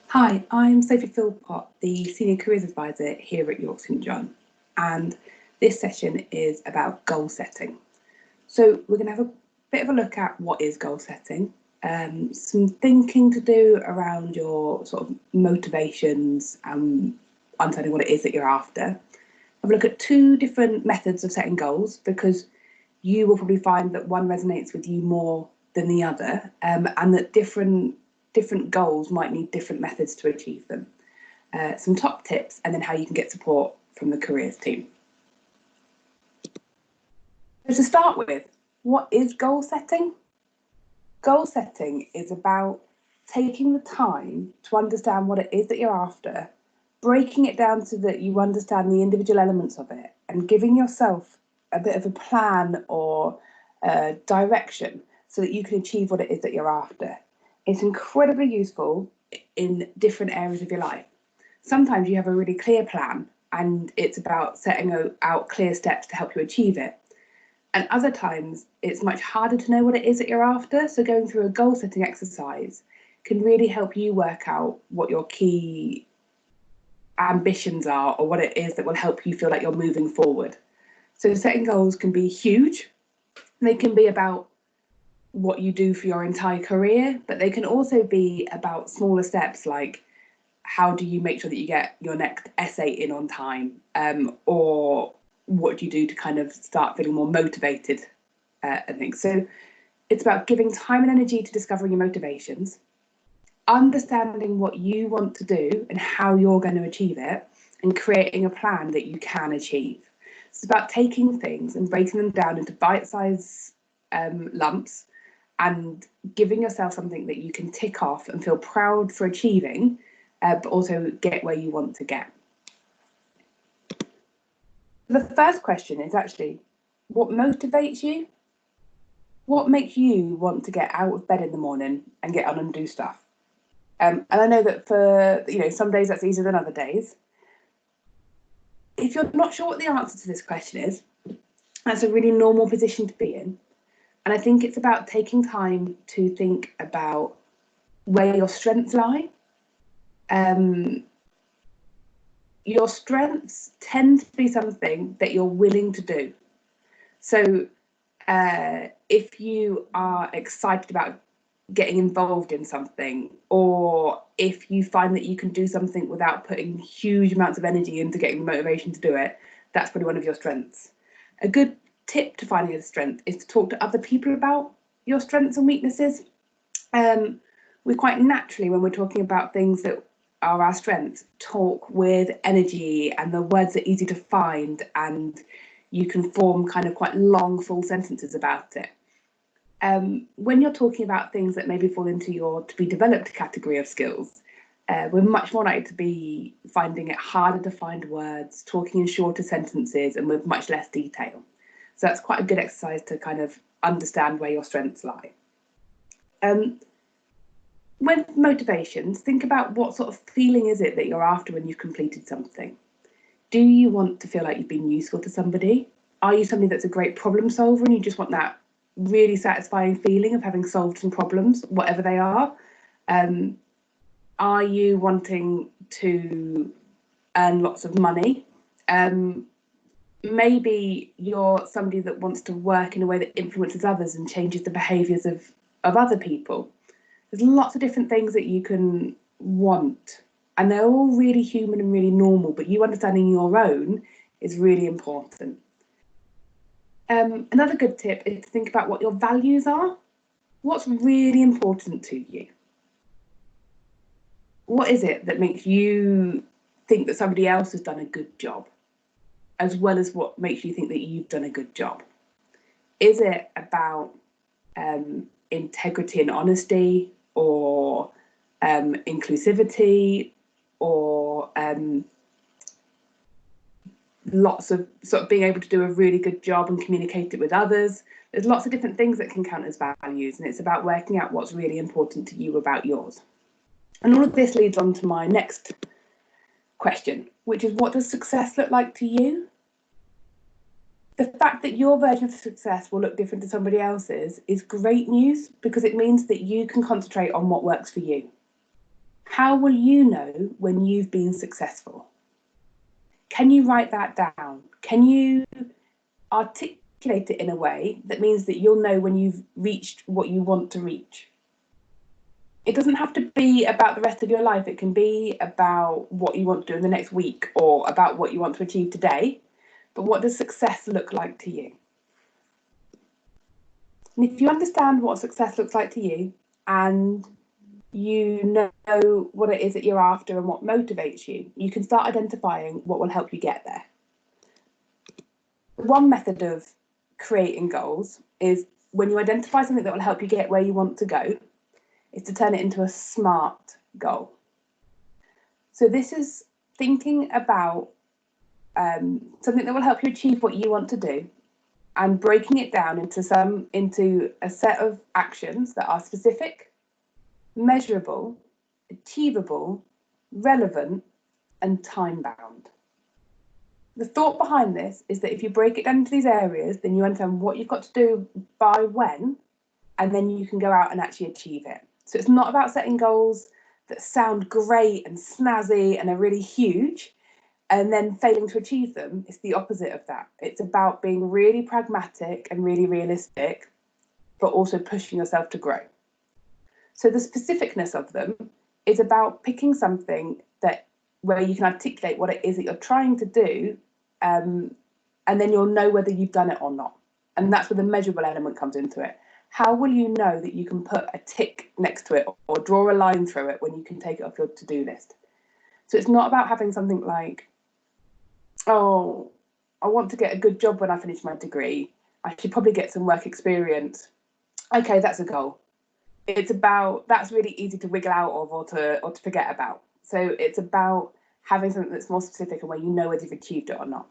Hi, I'm Sophie Philpott, the Senior Careers Advisor here at York St John, and this session is about goal setting. So we're going to have a bit of a look at what is goal setting, some thinking to do around your sort of motivations and understanding what it is that you're after. Have a look at two different methods of setting goals, because you will probably find that one resonates with you more than the other, and that different goals might need different methods to achieve them. Some top tips, and then how you can get support from the careers team. So to start with, what is goal setting? Goal setting is about taking the time to understand what it is that you're after, breaking it down so that you understand the individual elements of it, and giving yourself a bit of a plan or direction so that you can achieve what it is that you're after. It's incredibly useful in different areas of your life. Sometimes you have a really clear plan and it's about setting out clear steps to help you achieve it. And other times it's much harder to know what it is that you're after. So going through a goal setting exercise can really help you work out what your key ambitions are, or what it is that will help you feel like you're moving forward. So setting goals can be huge. They can be about what you do for your entire career, but they can also be about smaller steps, like how do you make sure that you get your next essay in on time, or what do you do to kind of start feeling more motivated and things. So it's about giving time and energy to discovering your motivations, understanding what you want to do and how you're going to achieve it, and creating a plan that you can achieve. It's about taking things and breaking them down into bite-sized lumps and giving yourself something that you can tick off and feel proud for achieving, but also get where you want to get. The first question is actually, what motivates you? What makes you want to get out of bed in the morning and get on and do stuff? And I know that for some days that's easier than other days. If you're not sure what the answer to this question is, that's a really normal position to be in. And I think it's about taking time to think about where your strengths lie. Your strengths tend to be something that you're willing to do. So if you are excited about getting involved in something, or if you find that you can do something without putting huge amounts of energy into getting the motivation to do it, that's probably one of your strengths. A good tip to finding a strength is to talk to other people about your strengths and weaknesses. We quite naturally, when we're talking about things that are our strengths, talk with energy, and the words are easy to find, and you can form kind of quite long, full sentences about it. When you're talking about things that maybe fall into your to be developed category of skills, we're much more likely to be finding it harder to find words, talking in shorter sentences and with much less detail. So that's quite a good exercise to kind of understand where your strengths lie. With motivations, think about what sort of feeling is it that you're after when you've completed something. Do you want to feel like you've been useful to somebody? Are you somebody that's a great problem solver and you just want that really satisfying feeling of having solved some problems, whatever they are? Are you wanting to earn lots of money? Maybe you're somebody that wants to work in a way that influences others and changes the behaviours of other people. There's lots of different things that you can want, and they're all really human and really normal, but you understanding your own is really important. Another good tip is to think about what your values are. What's really important to you? What is it that makes you think that somebody else has done a good job, as well as what makes you think that you've done a good job? Is it about integrity and honesty, or inclusivity, or lots of sort of being able to do a really good job and communicate it with others? There's lots of different things that can count as values, and it's about working out what's really important to you about yours. And all of this leads on to my next question, which is, what does success look like to you? The fact that your version of success will look different to somebody else's is great news, because it means that you can concentrate on what works for you. How will you know when you've been successful? Can you write that down? Can you articulate it in a way that means that you'll know when you've reached what you want to reach? It doesn't have to be about the rest of your life. It can be about what you want to do in the next week or about what you want to achieve today. But what does success look like to you? And if you understand what success looks like to you and you know what it is that you're after and what motivates you, you can start identifying what will help you get there. One method of creating goals is when you identify something that will help you get where you want to go, is to turn it into a SMART goal. So this is thinking about something that will help you achieve what you want to do and breaking it down into a set of actions that are specific, measurable, achievable, relevant, and time-bound. The thought behind this is that if you break it down into these areas, then you understand what you've got to do by when, and then you can go out and actually achieve it. So it's not about setting goals that sound great and snazzy and are really huge and then failing to achieve them. It's the opposite of that. It's about being really pragmatic and really realistic, but also pushing yourself to grow. So the specificness of them is about picking something where you can articulate what it is that you're trying to do, and then you'll know whether you've done it or not. And that's where the measurable element comes into it. How will you know that you can put a tick next to it or draw a line through it when you can take it off your to-do list? So it's not about having something like, oh, I want to get a good job when I finish my degree. I should probably get some work experience. Okay, that's a goal. It's about, that's really easy to wiggle out of or to forget about. So it's about having something that's more specific and where you know whether you've achieved it or not.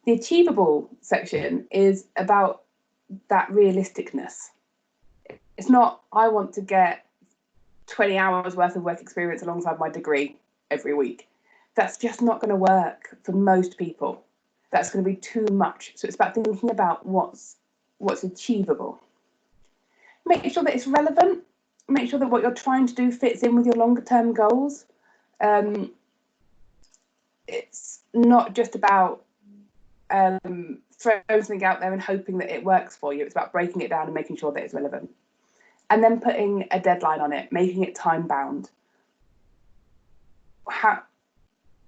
The achievable section is about that realisticness. It's not, I want to get 20 hours worth of work experience alongside my degree every week. That's just not going to work for most people. That's going to be too much. So it's about thinking about what's achievable. Make sure that it's relevant. Make sure that what you're trying to do fits in with your longer term goals. It's not just about throwing something out there and hoping that it works for you. It's about breaking it down and making sure that it's relevant. And then putting a deadline on it, making it time bound.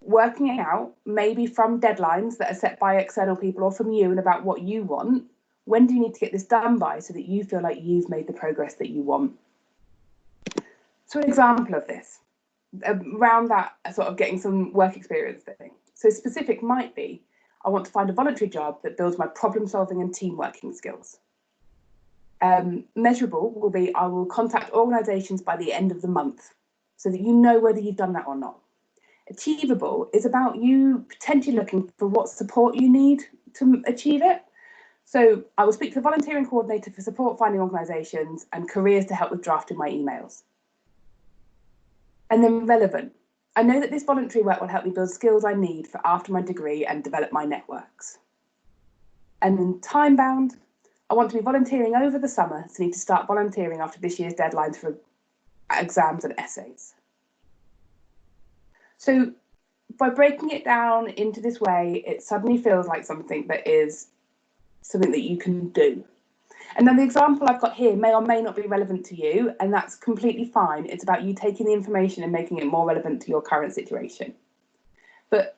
Working it out, maybe from deadlines that are set by external people or from you and about what you want. When do you need to get this done by so that you feel like you've made the progress that you want? So an example of this, around that sort of getting some work experience thing. So specific might be, I want to find a voluntary job that builds my problem solving and team working skills. Measurable will be, I will contact organisations by the end of the month so that you know whether you've done that or not. Achievable is about you potentially looking for what support you need to achieve it. So I will speak to the volunteering coordinator for support finding organisations and careers to help with drafting my emails. And then relevant. I know that this voluntary work will help me build skills I need for after my degree and develop my networks. And then time bound. I want to be volunteering over the summer, so need to start volunteering after this year's deadlines for exams and essays. So by breaking it down into this way, it suddenly feels like something that you can do. And then the example I've got here may or may not be relevant to you, and that's completely fine. It's about you taking the information and making it more relevant to your current situation. But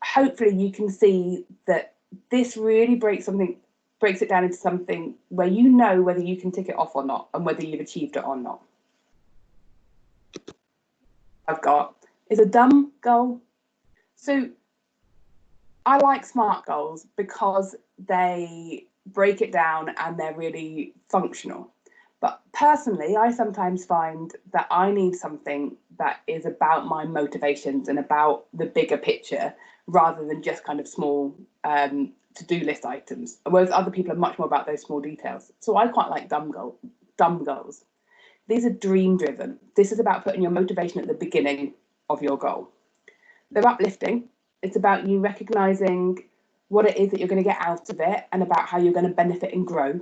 hopefully you can see that this really breaks it down into something where you know whether you can tick it off or not and whether you've achieved it or not. I've got is a dumb goal. So I like SMART goals because they break it down and they're really functional. But personally, I sometimes find that I need something that is about my motivations and about the bigger picture rather than just kind of small to-do list items, whereas other people are much more about those small details. So I quite like dumb goals. These are dream driven. This is about putting your motivation at the beginning of your goal. They're uplifting. It's about you recognizing what it is that you're going to get out of it and about how you're going to benefit and grow.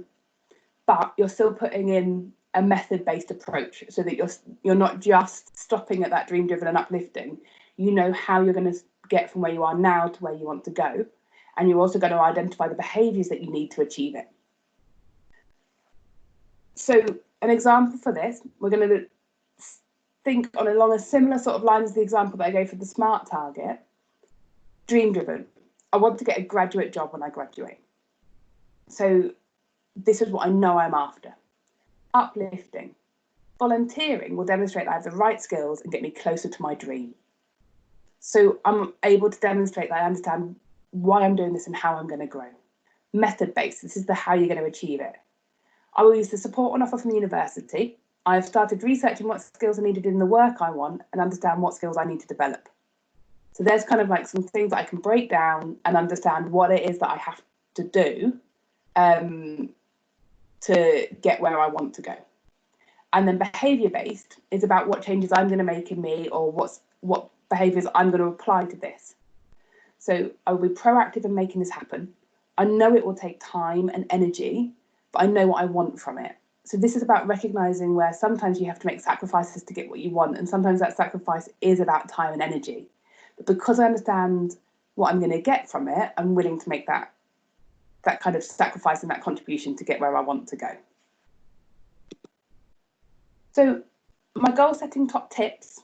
But you're still putting in a method-based approach, so that you're not just stopping at that dream-driven and uplifting. You know how you're going to get from where you are now to where you want to go, and you're also going to identify the behaviours that you need to achieve it. So an example for this, we're going to think along a similar sort of line as the example that I gave for the SMART target. Dream-driven. I want to get a graduate job when I graduate. So this is what I know I'm after. Uplifting. Volunteering will demonstrate that I have the right skills and get me closer to my dream. So I'm able to demonstrate that I understand why I'm doing this and how I'm going to grow. Method-based. This is the how you're going to achieve it. I will use the support on offer from the university. I have started researching what skills are needed in the work I want and understand what skills I need to develop. So there's kind of like some things that I can break down and understand what it is that I have to do to get where I want to go. And then behaviour-based is about what changes I'm going to make in me, or what behaviours I'm going to apply to this. So I will be proactive in making this happen. I know it will take time and energy, but I know what I want from it. So this is about recognising where sometimes you have to make sacrifices to get what you want, and sometimes that sacrifice is about time and energy. But because I understand what I'm going to get from it, I'm willing to make that kind of sacrifice and that contribution to get where I want to go. So my goal setting top tips,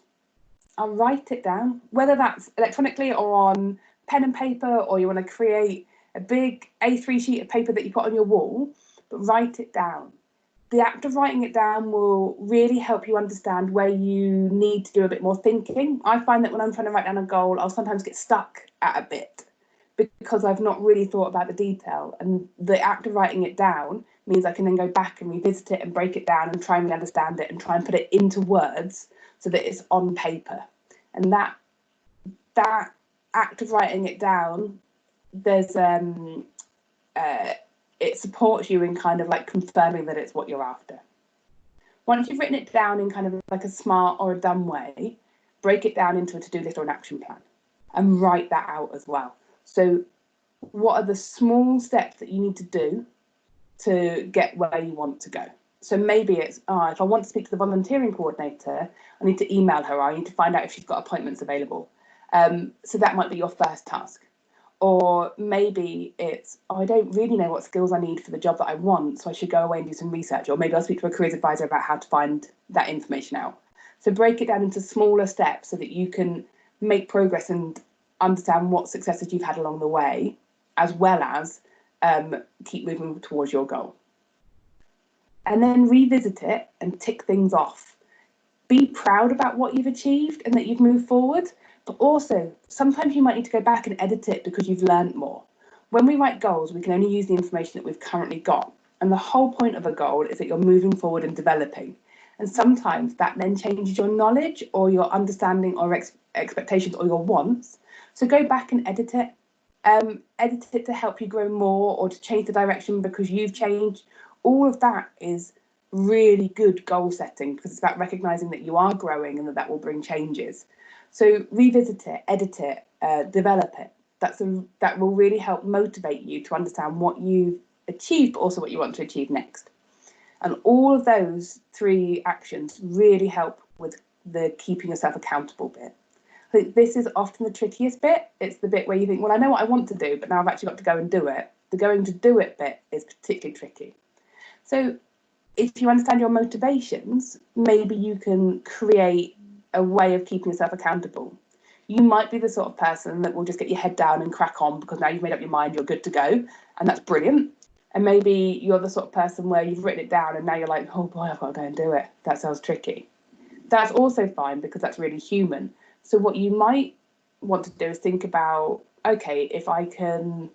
I'll write it down, whether that's electronically or on pen and paper, or you want to create a big A3 sheet of paper that you put on your wall, but write it down. The act of writing it down will really help you understand where you need to do a bit more thinking. I find that when I'm trying to write down a goal, I'll sometimes get stuck at a bit because I've not really thought about the detail. And the act of writing it down means I can then go back and revisit it and break it down and try and understand it and try and put it into words so that it's on paper. And that act of writing it down, there's it supports you in kind of like confirming that it's what you're after. Once you've written it down in kind of like a smart or a done way, break it down into a to-do list or an action plan and write that out as well. So what are the small steps that you need to do to get where you want to go? So maybe it's, if I want to speak to the volunteering coordinator, I need to email her, or I need to find out if she's got appointments available. So that might be your first task. Or maybe it's, I don't really know what skills I need for the job that I want, so I should go away and do some research. Or maybe I'll speak to a careers advisor about how to find that information out. So break it down into smaller steps so that you can make progress and understand what successes you've had along the way, as well as keep moving towards your goal. And then revisit it and tick things off. Be proud about what you've achieved and that you've moved forward. But also, sometimes you might need to go back and edit it because you've learned more. When we write goals, we can only use the information that we've currently got. And the whole point of a goal is that you're moving forward and developing. And sometimes that then changes your knowledge or your understanding or expectations or your wants. So go back and edit it. Edit it to help you grow more or to change the direction because you've changed. All of that is really good goal setting because it's about recognising that you are growing and that will bring changes. So revisit it, edit it, develop it. That will really help motivate you to understand what you've achieved, but also what you want to achieve next. And all of those three actions really help with the keeping yourself accountable bit. I think this is often the trickiest bit. It's the bit where you think, well, I know what I want to do, but now I've actually got to go and do it. The going to do it bit is particularly tricky. So if you understand your motivations, maybe you can create a way of keeping yourself accountable. You might be the sort of person that will just get your head down and crack on because now you've made up your mind, you're good to go, and that's brilliant. And maybe you're the sort of person where you've written it down and now you're like, oh boy, I've got to go and do it. That sounds tricky. That's also fine because that's really human. So what you might want to do is think about, okay, if I can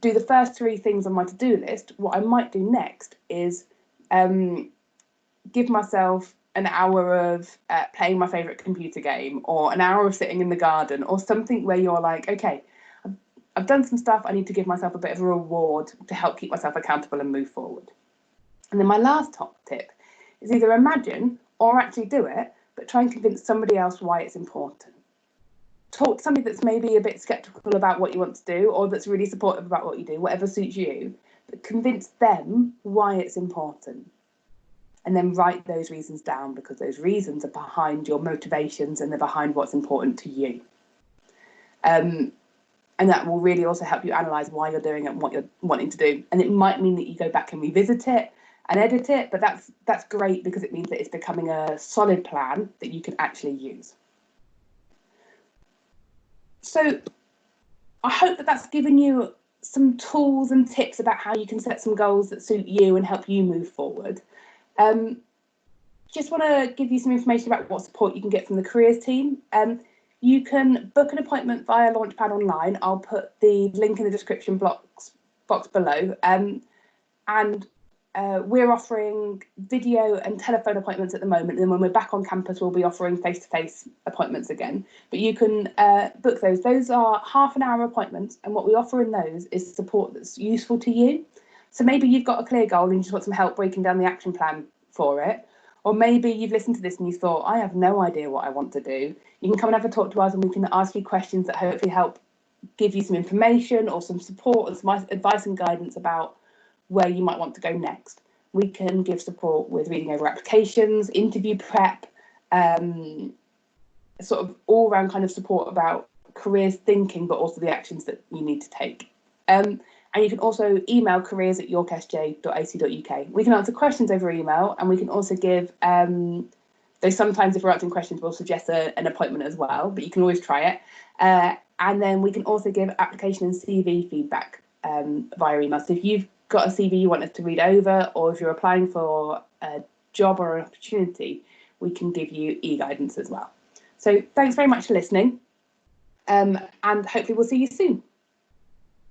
do the first three things on my to-do list, what I might do next is give myself an hour of playing my favourite computer game or an hour of sitting in the garden or something where you're like, okay, I've done some stuff, I need to give myself a bit of a reward to help keep myself accountable and move forward. And then my last top tip is either imagine or actually do it, but try and convince somebody else why it's important. Talk to somebody that's maybe a bit sceptical about what you want to do or that's really supportive about what you do, whatever suits you, but convince them why it's important. and then write those reasons down, because those reasons are behind your motivations and they're behind what's important to you. And that will really also help you analyse why you're doing it and what you're wanting to do. And it might mean that you go back and revisit it and edit it, but that's great, because it means that it's becoming a solid plan that you can actually use. So I hope that that's given you some tools and tips about how you can set some goals that suit you and help you move forward. Just want to give you some information about what support you can get from the careers team. You can book an appointment via LaunchPad online. I'll put the link in the description box below. And we're offering video and telephone appointments at the moment. And when we're back on campus, we'll be offering face-to-face appointments again. But you can book those. Those are half-an-hour appointments. And what we offer in those is support that's useful to you. So maybe you've got a clear goal and you just want some help breaking down the action plan for it. Or maybe you've listened to this and you thought, I have no idea what I want to do. You can come and have a talk to us, and we can ask you questions that hopefully help give you some information or some support and some advice and guidance about where you might want to go next. We can give support with reading over applications, interview prep, sort of all-round kind of support about careers thinking, but also the actions that you need to take. And you can also email careers@yorksj.ac.uk. We can answer questions over email, and we can also give, though sometimes if we're answering questions, we'll suggest an appointment as well, but you can always try it. And then we can also give application and CV feedback via email. So if you've got a CV you want us to read over, or if you're applying for a job or an opportunity, we can give you e-guidance as well. So thanks very much for listening, and hopefully we'll see you soon.